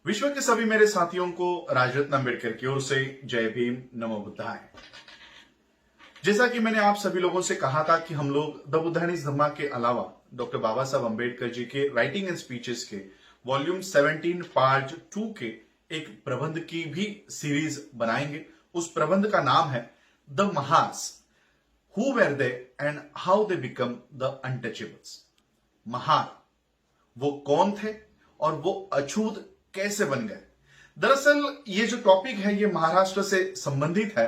विश्व के सभी मेरे साथियों को राजरत्न अम्बेडकर की ओर से जय भीम, नमो बुद्धाय। जैसा कि मैंने आप सभी लोगों से कहा था कि हम लोग द बुद्धानीज धम्मा के अलावा डॉक्टर बाबा साहब अम्बेडकर जी के राइटिंग एंड स्पीचेस के वॉल्यूम 17 पार्ट 2 के एक प्रबंध की भी सीरीज बनाएंगे। उस प्रबंध का नाम है the Mahars, who were they and how they become the untouchables. Mahar, वो कौन थे और वो अछूत कैसे बन गए। दरअसल ये जो टॉपिक है ये महाराष्ट्र से संबंधित है।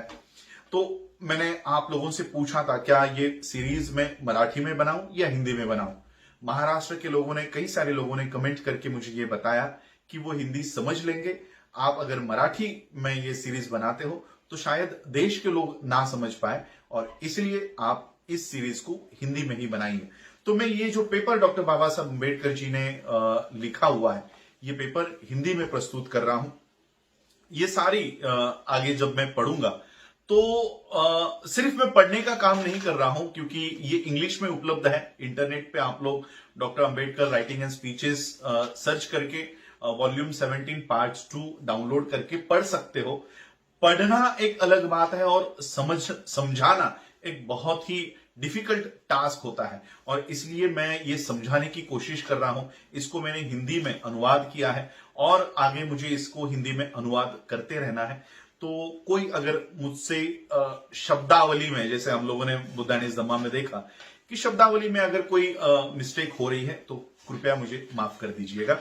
तो मैंने आप लोगों से पूछा था क्या ये सीरीज में मराठी में बनाऊं या हिंदी में बनाऊं। महाराष्ट्र के लोगों ने, कई सारे लोगों ने कमेंट करके मुझे ये बताया कि वो हिंदी समझ लेंगे। आप अगर मराठी में ये सीरीज बनाते हो तो शायद देश के लोग ना समझ पाए, और इसलिए आप इस सीरीज को हिंदी में ही बनाएंगे। तो मैं ये जो पेपर डॉक्टर बाबा साहब अम्बेडकर जी ने लिखा हुआ है, ये पेपर हिंदी में प्रस्तुत कर रहा हूं। ये सारी आगे जब मैं पढ़ूंगा तो सिर्फ मैं पढ़ने का काम नहीं कर रहा हूं, क्योंकि ये इंग्लिश में उपलब्ध है। इंटरनेट पे आप लोग doctor Ambedkar writing and speeches search करके वॉल्यूम 17 पार्ट 2 डाउनलोड करके पढ़ सकते हो। पढ़ना एक अलग बात है और समझाना एक बहुत ही डिफिकल्ट टास्क होता है, और इसलिए मैं ये समझाने की कोशिश कर रहा हूं। इसको मैंने हिंदी में अनुवाद किया है और आगे मुझे इसको हिंदी में अनुवाद करते रहना है। तो कोई अगर मुझसे शब्दावली में, जैसे हम लोगों ने बुद्धानीज धम्मा में देखा कि शब्दावली में अगर कोई मिस्टेक हो रही है तो कृपया मुझे माफ कर दीजिएगा।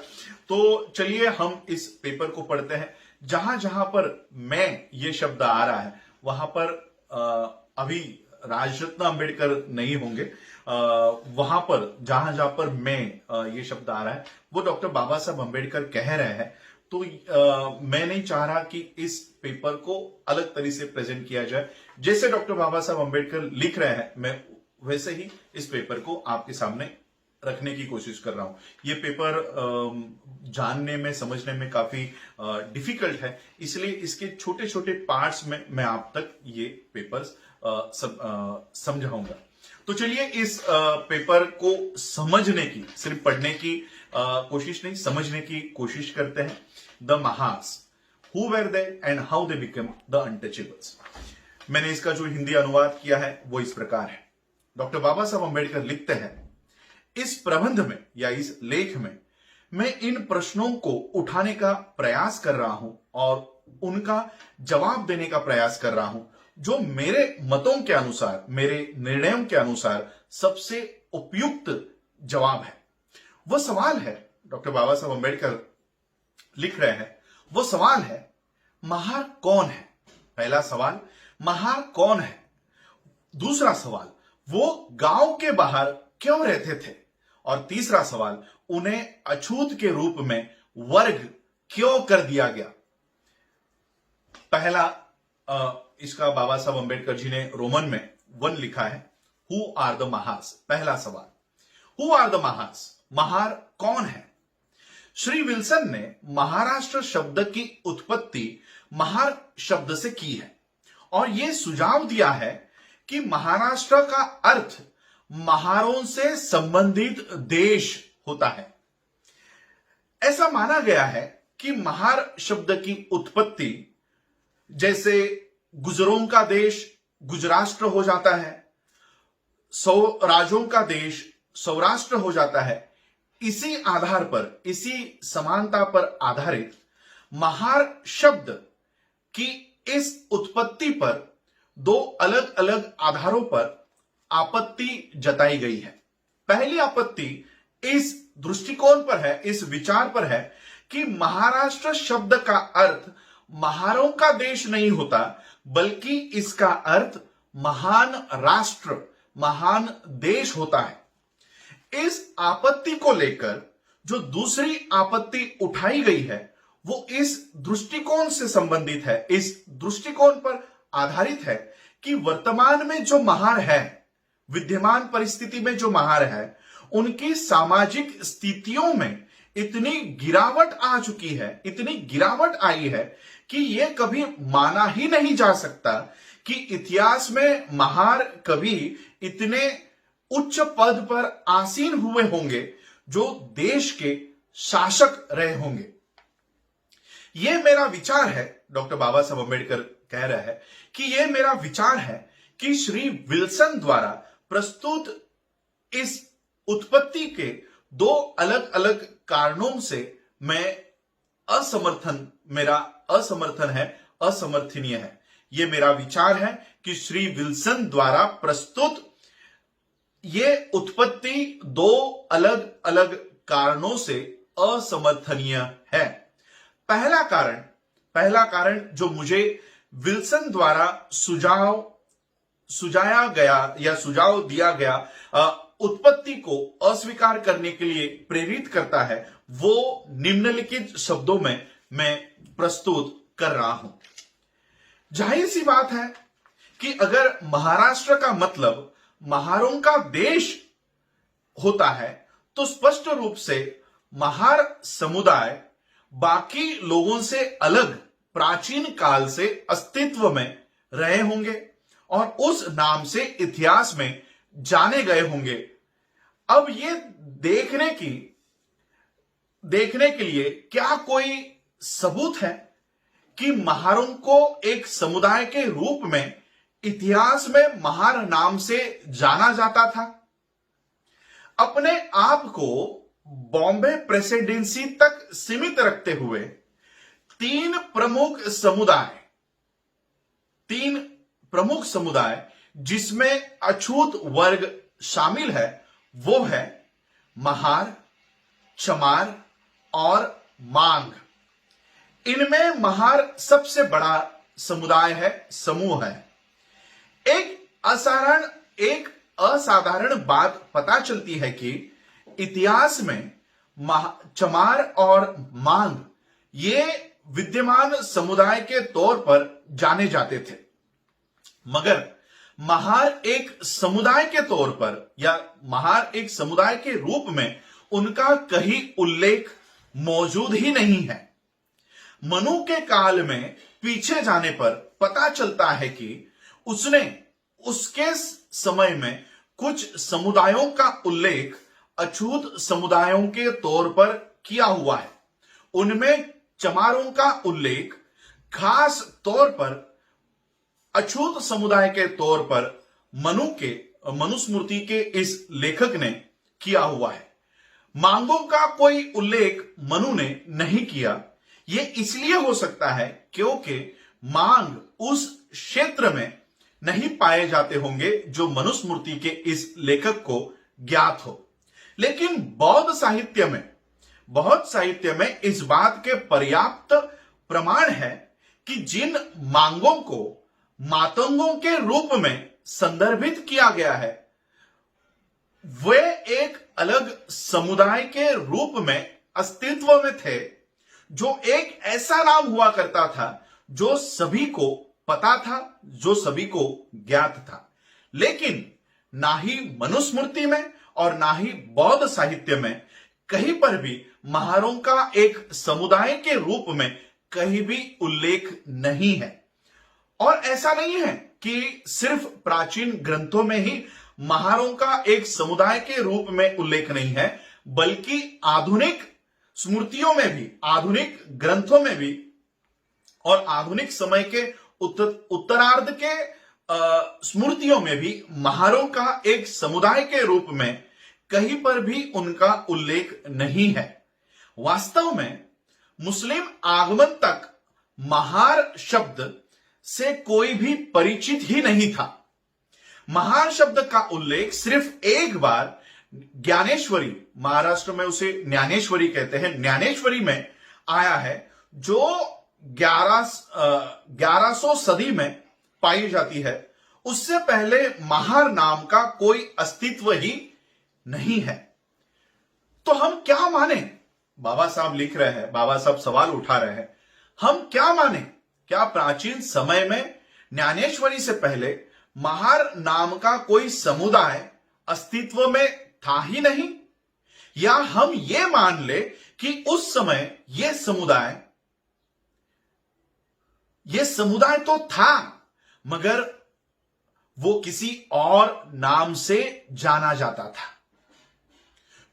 तो चलिए हम इस पेपर को पढ़ते हैं। जहां जहां पर मैं ये शब्द आ रहा है वहां पर अभी राजरत्न अम्बेडकर नहीं होंगे। वहां पर जहां जहां पर मैं ये शब्द आ रहा है वो डॉक्टर बाबा साहब अम्बेडकर कह रहे हैं। तो मैं नहीं चाह रहा कि इस पेपर को अलग तरीके से प्रेजेंट किया जाए। जैसे डॉक्टर बाबा साहब अम्बेडकर लिख रहे हैं मैं वैसे ही इस पेपर को आपके सामने रखने की कोशिश कर रहा हूं। ये पेपर जानने में, समझने में काफी डिफिकल्ट है, इसलिए इसके छोटे छोटे पार्ट्स में मैं आप तक ये पेपर्स समझाऊंगा। तो चलिए इस पेपर को समझने की, सिर्फ पढ़ने की कोशिश नहीं, समझने की कोशिश करते हैं। The Mahars, who were they and how they become the untouchables. मैंने इसका जो हिंदी अनुवाद किया है वो इस प्रकार है। डॉक्टर बाबा साहब अम्बेडकर लिखते हैं, इस प्रबंध में या इस लेख में मैं इन प्रश्नों को उठाने का प्रयास कर रहा हूं और उनका जवाब देने का प्रयास कर रहा हूं जो मेरे मतों के अनुसार, मेरे निर्णयों के अनुसार सबसे उपयुक्त जवाब है। वो सवाल है, डॉक्टर बाबा साहब अम्बेडकर लिख रहे हैं, वो सवाल है महार कौन है। पहला सवाल, महार कौन है। दूसरा सवाल, वो गांव के बाहर क्यों रहते थे। और तीसरा सवाल, उन्हें अछूत के रूप में वर्ग क्यों कर दिया गया। पहला इसका बाबा साहब अम्बेडकर जी ने रोमन में 1 लिखा है, हु आर द महास। पहला सवाल, हु आर द महास, महार कौन है। श्री विल्सन ने महाराष्ट्र शब्द की उत्पत्ति महार शब्द से की है और यह सुझाव दिया है कि महाराष्ट्र का अर्थ महारों से संबंधित देश होता है। ऐसा माना गया है कि महार शब्द की उत्पत्ति, जैसे गुजरों का देश गुजराष्ट्र हो जाता है, सौराजों का देश सौराष्ट्र हो जाता है, इसी आधार पर, इसी समानता पर आधारित महार शब्द की इस उत्पत्ति पर 2 अलग अलग आधारों पर आपत्ति जताई गई है। पहली आपत्ति इस दृष्टिकोण पर है, इस विचार पर है कि महाराष्ट्र शब्द का अर्थ महारों का देश नहीं होता, बल्कि इसका अर्थ महान राष्ट्र, महान देश होता है। इस आपत्ति को लेकर जो दूसरी आपत्ति उठाई गई है वो इस दृष्टिकोण से संबंधित है, इस दृष्टिकोण पर आधारित है कि वर्तमान में जो महार है, विद्यमान परिस्थिति में जो महार है, उनकी सामाजिक स्थितियों में इतनी गिरावट आ चुकी है, इतनी गिरावट आई है कि यह कभी माना ही नहीं जा सकता कि इतिहास में महार कभी इतने उच्च पद पर आसीन हुए होंगे जो देश के शासक रहे होंगे। ये मेरा विचार है, डॉक्टर बाबा साहब अम्बेडकर कह रहे हैं कि ये मेरा विचार है कि श्री विल्सन द्वारा प्रस्तुत इस उत्पत्ति के दो अलग अलग कारणों से मेरा असमर्थन है, असमर्थनीय है। यह मेरा विचार है कि श्री विल्सन द्वारा प्रस्तुत ये उत्पत्ति दो अलग अलग कारणों से असमर्थनीय है। पहला कारण जो मुझे विल्सन द्वारा सुझाया गया या सुझाव दिया गया उत्पत्ति को अस्वीकार करने के लिए प्रेरित करता है, वो निम्नलिखित शब्दों में मैं प्रस्तुत कर रहा हूं। जाहिर सी बात है कि अगर महाराष्ट्र का मतलब महारों का देश होता है तो स्पष्ट रूप से महार समुदाय बाकी लोगों से अलग प्राचीन काल से अस्तित्व में रहे होंगे और उस नाम से इतिहास में जाने गए होंगे। अब ये देखने के लिए क्या कोई सबूत है कि महारों को एक समुदाय के रूप में इतिहास में महार नाम से जाना जाता था? अपने आप को बॉम्बे प्रेसिडेंसी तक सीमित रखते हुए तीन प्रमुख समुदाय जिसमें अछूत वर्ग शामिल है, वो है महार, चमार और मांग। इनमें महार सबसे बड़ा समुदाय है, समूह है। एक असाधारण बात पता चलती है कि इतिहास में चमार और मांग ये विद्यमान समुदाय के तौर पर जाने जाते थे, मगर महार एक समुदाय के तौर पर या महार एक समुदाय के रूप में उनका कहीं उल्लेख मौजूद ही नहीं है। मनु के काल में पीछे जाने पर पता चलता है कि उसने उसके समय में कुछ समुदायों का उल्लेख अछूत समुदायों के तौर पर किया हुआ है। उनमें चमारों का उल्लेख खास तौर पर अछूत समुदाय के तौर पर मनुस्मृति के इस लेखक ने किया हुआ है। मांगों का कोई उल्लेख मनु ने नहीं किया। यह इसलिए हो सकता है क्योंकि मांग उस क्षेत्र में नहीं पाए जाते होंगे जो मनुस्मृति के इस लेखक को ज्ञात हो। लेकिन बौद्ध साहित्य में इस बात के पर्याप्त प्रमाण है कि जिन मांगों को मातंगों के रूप में संदर्भित किया गया है, वे एक अलग समुदाय के रूप में अस्तित्व में थे, जो एक ऐसा नाम हुआ करता था जो सभी को पता था, जो सभी को ज्ञात था। लेकिन ना ही मनुस्मृति में और ना ही बौद्ध साहित्य में कहीं पर भी महारों का एक समुदाय के रूप में कहीं भी उल्लेख नहीं है। और ऐसा नहीं है कि सिर्फ प्राचीन ग्रंथों में ही महारों का एक समुदाय के रूप में उल्लेख नहीं है, बल्कि आधुनिक स्मृतियों में भी, आधुनिक ग्रंथों में भी और आधुनिक समय के उत्तरार्ध के स्मृतियों में भी महारों का एक समुदाय के रूप में कहीं पर भी उनका उल्लेख नहीं है। वास्तव में मुस्लिम आगमन तक महार शब्द से कोई भी परिचित ही नहीं था। महार शब्द का उल्लेख सिर्फ एक बार ज्ञानेश्वरी, महाराष्ट्र में उसे ज्ञानेश्वरी कहते हैं, ज्ञानेश्वरी में आया है, जो 1100 सदी में पाई जाती है। उससे पहले महार नाम का कोई अस्तित्व ही नहीं है। तो हम क्या माने? बाबा साहब लिख रहे हैं, बाबा साहब सवाल उठा रहे हैं, हम क्या माने? क्या प्राचीन समय में ज्ञानेश्वरी से पहले महार नाम का कोई समुदाय अस्तित्व में था ही नहीं? या हम ये मान ले कि उस समय यह समुदाय तो था, मगर वो किसी और नाम से जाना जाता था।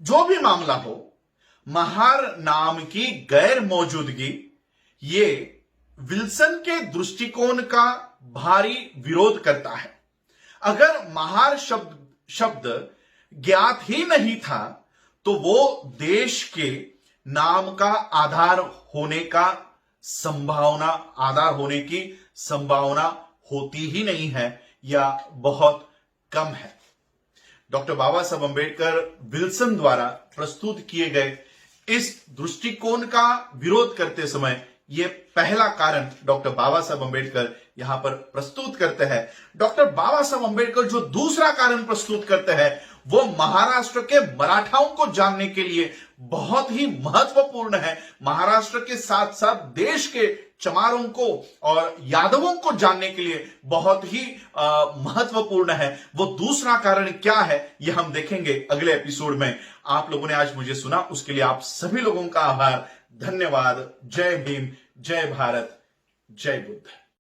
जो भी मामला हो, महार नाम की गैर मौजूदगी ये विल्सन के दृष्टिकोण का भारी विरोध करता है। अगर महार शब्द ज्ञात ही नहीं था तो वो देश के नाम का आधार होने की संभावना होती ही नहीं है या बहुत कम है। डॉक्टर बाबा साहब अंबेडकर विल्सन द्वारा प्रस्तुत किए गए इस दृष्टिकोण का विरोध करते समय यह पहला कारण डॉक्टर बाबा साहब अंबेडकर यहां पर प्रस्तुत करते हैं। डॉक्टर बाबा साहब अंबेडकर जो दूसरा कारण प्रस्तुत करते हैं वो महाराष्ट्र के मराठाओं को जानने के लिए बहुत ही महत्वपूर्ण है। महाराष्ट्र के साथ साथ देश के चमारों को और यादवों को जानने के लिए बहुत ही महत्वपूर्ण है। वो दूसरा कारण क्या है यह हम देखेंगे अगले एपिसोड में। आप लोगों ने आज मुझे सुना उसके लिए आप सभी लोगों का आभार, धन्यवाद। जय भीम, जय भारत, जय बुद्ध।